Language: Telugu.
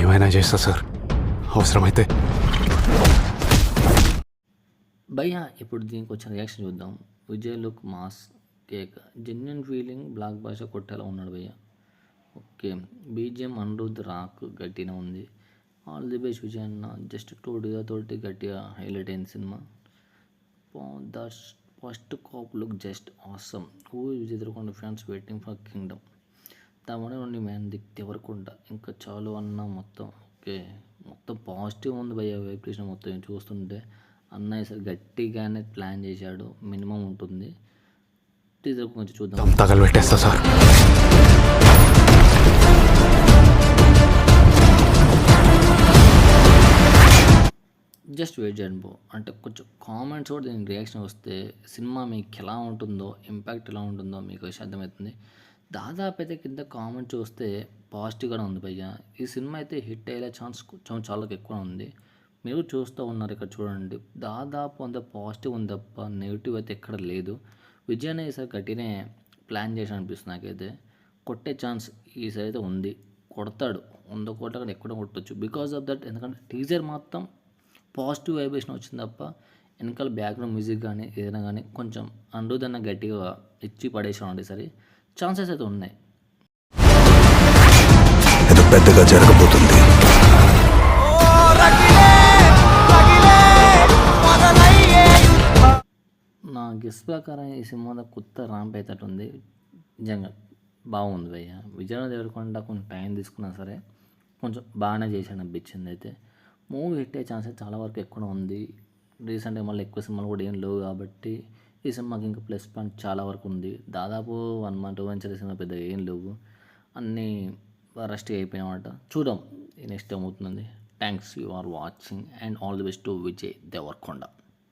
ఏమైనా చేస్తా సార్, అవసరమైతే. భయ్య ఇప్పుడు దీనికి వచ్చిన రియాక్షన్ చూద్దాం. విజయ్ లుక్ మాస్ కేక్, జెన్యున్ ఫీలింగ్, బ్లాక్ భాష కొట్టేలా ఉన్నాడు భయ్య. ఓకే, బీజిఎం అనిరుద్ రాక్ గట్టిగా ఉంది. ఆల్ ది బెస్ట్ విజయ్ అన్న, జస్ట్ తోటి గట్టిగా హైలైట్ అయింది సినిమా. The first cop look just awesome. Who Vijay Deverakonda fans waiting for Kingdom. తమనే నుండి మ్యాన్ దిక్ దేవరకొండ ఇంకా చాలు అన్న మొత్తం. ఓకే, మొత్తం పాజిటివ్ ఉంది భయ్య వైబ్రేషన్ మొత్తం చూస్తుంటే. అన్నయ్య సార్ గట్టిగానే ప్లాన్ చేశాడు, మినిమం ఉంటుంది. టీజర్ కొంచెం చూద్దాం. తగలబెట్టేస్తా సార్. జస్ట్ వెయిట్ చేయండి బ్రో. అంటే కొంచెం కామెంట్స్ కూడా దీనికి రియాక్షన్ వస్తే సినిమా మీకు ఎలా ఉంటుందో, ఇంపాక్ట్ ఎలా ఉంటుందో మీకు అర్థమవుతుంది. దాదాపు అయితే కింద కామెంట్ చూస్తే పాజిటివ్గానే ఉంది భయ్య. ఈ సినిమా అయితే హిట్ అయ్యే ఛాన్స్ కొంచెం చాలా ఎక్కువ ఉంది. మీరు చూస్తూ ఉన్నారు ఇక్కడ చూడండి, దాదాపు అంత పాజిటివ్ ఉంది తప్ప నెగిటివ్ అయితే ఎక్కడ లేదు. విజయ్ అనే ఈసారి గట్టినే ప్లాన్ చేసి అనిపిస్తుంది నాకైతే. కొట్టే ఛాన్స్ ఈసారి అయితే ఉంది, కొడతాడు. 100 కోట్ల కూడా ఎక్కడ కొట్టచ్చు బికాస్ ఆఫ్ దట్. ఎందుకంటే టీజర్ మాత్రం పాజిటివ్ వైబ్రేషన్ వచ్చింది తప్ప వెనకాల బ్యాక్గ్రౌండ్ మ్యూజిక్ కానీ ఏదైనా కానీ కొంచెం అనిరుద్ గట్టిగా ఇచ్చి పడేసామండి. సరే, ఛాన్సెస్ అయితే ఉన్నాయి. ఇది పెద్దగా జరగబోతుంది. నా గెస్ ప్రకారం ఈ సినిమాలో కొత్త ర్యాంప్ అయితే ఉంది. నిజంగా బాగుంది భయ్య. విజయ్ దేవరకొండ కొంచెం టైం తీసుకున్నా సరే కొంచెం బాగానే చేశాడు అనిపించింది. అయితే మూవీ హిట్ అయ్యే ఛాన్సెస్ చాలా వరకు ఎక్కువ ఉంది. రీసెంట్గా మళ్ళీ ఎక్కువ సినిమాలు కూడా ఏం లేవు కాబట్టి ఈ సినిమాకి ఇంకా ప్లస్ పాయింట్ చాలా వరకు ఉంది. దాదాపు 1 month 2 months సినిమా పెద్ద ఏం లేవు, అన్నీ రస్ట్ అయిపోయినమాట. చూద్దాం నెక్స్ట్ ఏమవుతుంది. Thanks, you are watching and all the best to Vijay Devarakonda.